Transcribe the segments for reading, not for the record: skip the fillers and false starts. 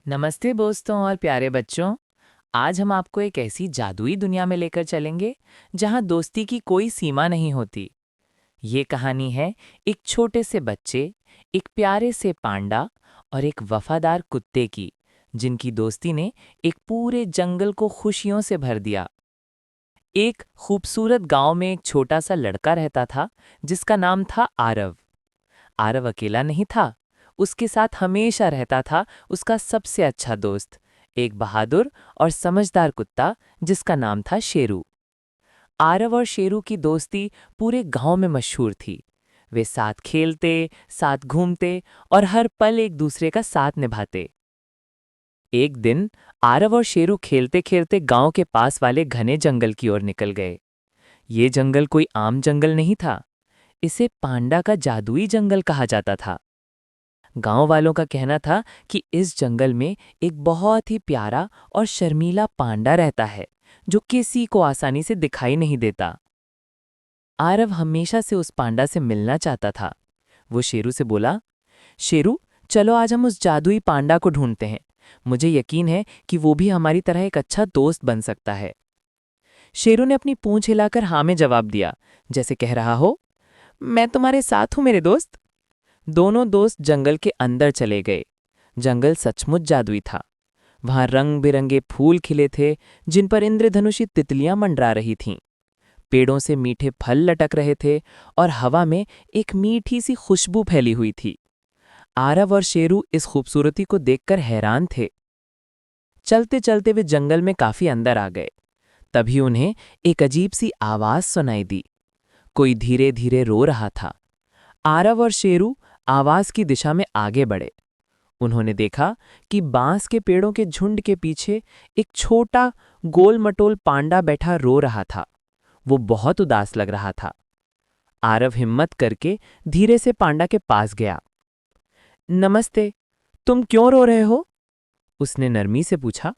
नमस्ते दोस्तों और प्यारे बच्चों। आज हम आपको एक ऐसी जादुई दुनिया में लेकर चलेंगे जहां दोस्ती की कोई सीमा नहीं होती। ये कहानी है एक छोटे से बच्चे, एक प्यारे से पांडा और एक वफादार कुत्ते की, जिनकी दोस्ती ने एक पूरे जंगल को खुशियों से भर दिया। एक खूबसूरत गांव में एक छोटा सा लड़का रहता था जिसका नाम था आरव। आरव अकेला नहीं था, उसके साथ हमेशा रहता था उसका सबसे अच्छा दोस्त, एक बहादुर और समझदार कुत्ता जिसका नाम था शेरू। आरव और शेरू की दोस्ती पूरे गांव में मशहूर थी। वे साथ खेलते, साथ घूमते और हर पल एक दूसरे का साथ निभाते। एक दिन आरव और शेरू खेलते खेलते गांव के पास वाले घने जंगल की ओर निकल गए। ये जंगल कोई आम जंगल नहीं था, इसे पांडा का जादुई जंगल कहा जाता था। गांव वालों का कहना था कि इस जंगल में एक बहुत ही प्यारा और शर्मीला पांडा रहता है जो किसी को आसानी से दिखाई नहीं देता। आरव हमेशा से उस पांडा से मिलना चाहता था। वो शेरू से बोला, शेरू, चलो आज हम उस जादुई पांडा को ढूंढते हैं। मुझे यकीन है कि वो भी हमारी तरह एक अच्छा दोस्त बन सकता है। शेरू ने अपनी पूंछ हिलाकर हाँ में जवाब दिया, जैसे कह रहा हो, मैं तुम्हारे साथ हूं मेरे दोस्त। दोनों दोस्त जंगल के अंदर चले गए। जंगल सचमुच जादुई था। वहां रंग बिरंगे फूल खिले थे जिन पर इंद्रधनुषी तितलियां मंडरा रही थीं। पेड़ों से मीठे फल लटक रहे थे और हवा में एक मीठी सी खुशबू फैली हुई थी। आरव और शेरू इस खूबसूरती को देखकर हैरान थे। चलते चलते वे जंगल में काफी अंदर आ गए। तभी उन्हें एक अजीब सी आवाज सुनाई दी। कोई धीरे धीरे रो रहा था। आरव और शेरू आवाज की दिशा में आगे बढ़े। उन्होंने देखा कि बांस के पेड़ों के झुंड के पीछे एक छोटा गोल-मटोल पांडा बैठा रो रहा था। वो बहुत उदास लग रहा था। आरव हिम्मत करके धीरे से पांडा के पास गया। नमस्ते, तुम क्यों रो रहे हो? उसने नरमी से पूछा।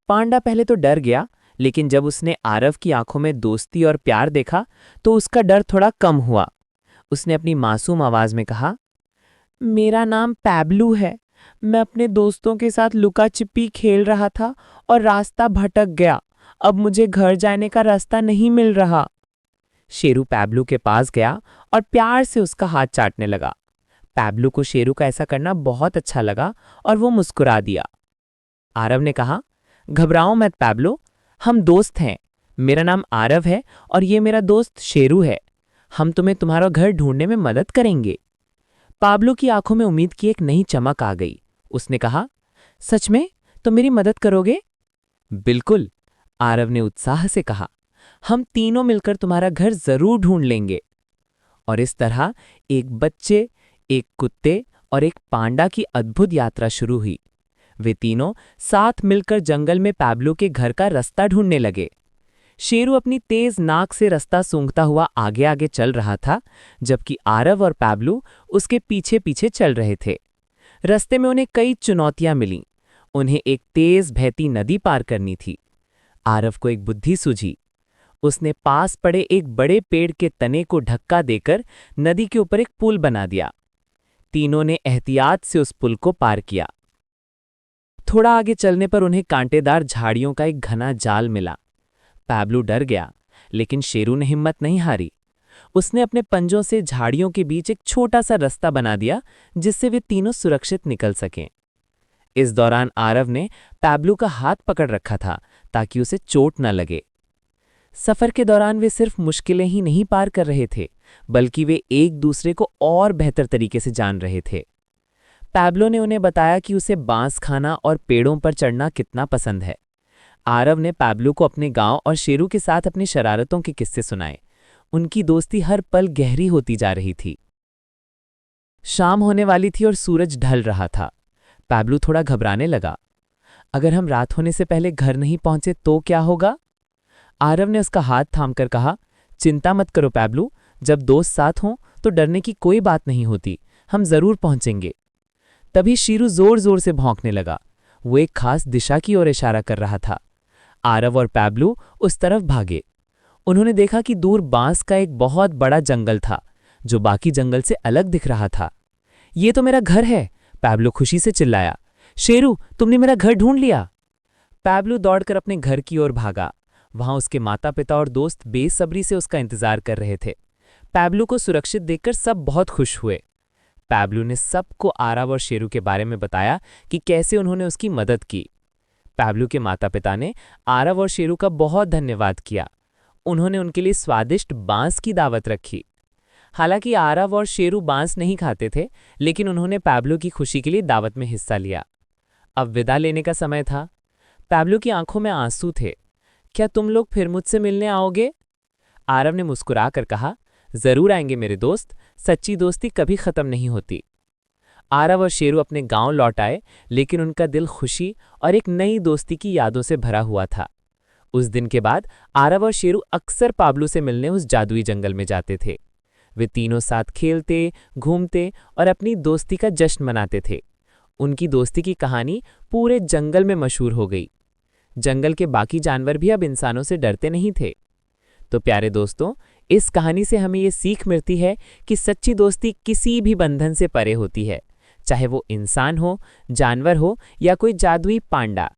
पांडा पहले तो डर गया, लेकिन जब उसने आरव की आंखों में दोस्ती और प्यार देखा तो उसका डर थोड़ा कम हुआ। उसने अपनी मासूम आवाज में कहा, मेरा नाम पैब्लू है। मैं अपने दोस्तों के साथ लुका छिपी खेल रहा था और रास्ता भटक गया। अब मुझे घर जाने का रास्ता नहीं मिल रहा। शेरू पैब्लू के पास गया और प्यार से उसका हाथ चाटने लगा। पैब्लू को शेरू का ऐसा करना बहुत अच्छा लगा और वो मुस्कुरा दिया। आरव ने कहा, घबराओ मत पैब्लू, हम दोस्त हैं। मेरा नाम आरव है और ये मेरा दोस्त शेरू है। हम तुम्हें तुम्हारा घर ढूंढने में मदद करेंगे। पाब्लो की आंखों में उम्मीद की एक नई चमक आ गई। उसने कहा, सच में तुम मेरी मदद करोगे? बिल्कुल, आरव ने उत्साह से कहा। हम तीनों मिलकर तुम्हारा घर जरूर ढूंढ लेंगे। और इस तरह एक बच्चे, एक कुत्ते और एक पांडा की अद्भुत यात्रा शुरू हुई। वे तीनों साथ मिलकर जंगल में पैब्लो के घर का रास्ता ढूंढने लगे। शेरू अपनी तेज नाक से रास्ता सूंघता हुआ आगे आगे चल रहा था, जबकि आरव और पैब्लू उसके पीछे पीछे चल रहे थे। रास्ते में उन्हें कई चुनौतियां मिलीं। उन्हें एक तेज बहती नदी पार करनी थी। आरव को एक बुद्धि सूझी। उसने पास पड़े एक बड़े पेड़ के तने को धक्का देकर नदी के ऊपर एक पुल बना दिया। तीनों ने एहतियात से उस पुल को पार किया। थोड़ा आगे चलने पर उन्हें कांटेदार झाड़ियों का एक घना जाल मिला। पैब्लू डर गया, लेकिन शेरू ने हिम्मत नहीं हारी। उसने अपने पंजों से झाड़ियों के बीच एक छोटा सा रास्ता बना दिया जिससे वे तीनों सुरक्षित निकल सकें। इस दौरान आरव ने पैब्लू का हाथ पकड़ रखा था ताकि उसे चोट न लगे। सफर के दौरान वे सिर्फ मुश्किलें ही नहीं पार कर रहे थे, बल्कि वे एक दूसरे को और बेहतर तरीके से जान रहे थे। पैब्लो ने उन्हें बताया कि उसे बांस खाना और पेड़ों पर चढ़ना कितना पसंद है। आरव ने पैब्लू को अपने गांव और शेरू के साथ अपनी शरारतों के किस्से सुनाए। उनकी दोस्ती हर पल गहरी होती जा रही थी। शाम होने वाली थी और सूरज ढल रहा था। पैब्लू थोड़ा घबराने लगा। अगर हम रात होने से पहले घर नहीं पहुंचे तो क्या होगा? आरव ने उसका हाथ थामकर कहा, चिंता मत करो पैब्लू, जब दोस्त साथ हों तो डरने की कोई बात नहीं होती। हम जरूर पहुंचेंगे। तभी शेरू जोर जोर से भौंकने लगा। वो एक खास दिशा की ओर इशारा कर रहा था। आरव और पैब्लू उस तरफ भागे। उन्होंने देखा कि दूर बांस का एक बहुत बड़ा जंगल था जो बाकी जंगल से अलग दिख रहा था। ये तो मेरा घर है, पैब्लो खुशी से चिल्लाया। शेरू, तुमने मेरा घर ढूंढ लिया। पैब्लो दौड़कर अपने घर की ओर भागा। वहां उसके माता पिता और दोस्त बेसब्री से उसका इंतजार कर रहे थे। पैब्लो को सुरक्षित देखकर सब बहुत खुश हुए। पैब्लो ने सबको आरव और शेरू के बारे में बताया कि कैसे उन्होंने उसकी मदद की। पैब्लो के माता पिता ने आरव और शेरू का बहुत धन्यवाद किया। उन्होंने उनके लिए स्वादिष्ट बांस की दावत रखी। हालांकि आरव और शेरू बांस नहीं खाते थे, लेकिन उन्होंने पैब्लो की खुशी के लिए दावत में हिस्सा लिया। अब विदा लेने का समय था। पैब्लो की आंखों में आंसू थे। क्या तुम लोग फिर मुझसे मिलने आओगे? आरव ने मुस्कुराकर कहा, जरूर आएंगे मेरे दोस्त, सच्ची दोस्ती कभी खत्म नहीं होती। आरव और शेरू अपने गांव लौट आए, लेकिन उनका दिल खुशी और एक नई दोस्ती की यादों से भरा हुआ था। उस दिन के बाद आरव और शेरू अक्सर पैब्लो से मिलने उस जादुई जंगल में जाते थे। वे तीनों साथ खेलते, घूमते और अपनी दोस्ती का जश्न मनाते थे। उनकी दोस्ती की कहानी पूरे जंगल में मशहूर हो गई। जंगल के बाकी जानवर भी अब इंसानों से डरते नहीं थे। तो प्यारे दोस्तों, इस कहानी से हमें ये सीख मिलती है कि सच्ची दोस्ती किसी भी बंधन से परे होती है, चाहे वो इंसान हो, जानवर हो या कोई जादुई पांडा।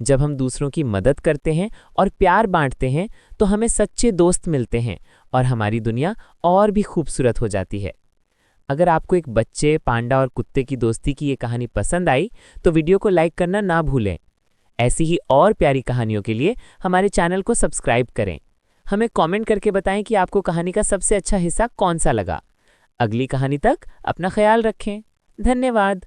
जब हम दूसरों की मदद करते हैं और प्यार बांटते हैं तो हमें सच्चे दोस्त मिलते हैं और हमारी दुनिया और भी खूबसूरत हो जाती है। अगर आपको एक बच्चे, पांडा और कुत्ते की दोस्ती की ये कहानी पसंद आई तो वीडियो को लाइक करना ना भूलें। ऐसी ही और प्यारी कहानियों के लिए हमारे चैनल को सब्सक्राइब करें। हमें कमेंट करके बताएं कि आपको कहानी का सबसे अच्छा हिस्सा कौन सा लगा। अगली कहानी तक अपना ख्याल रखें। धन्यवाद।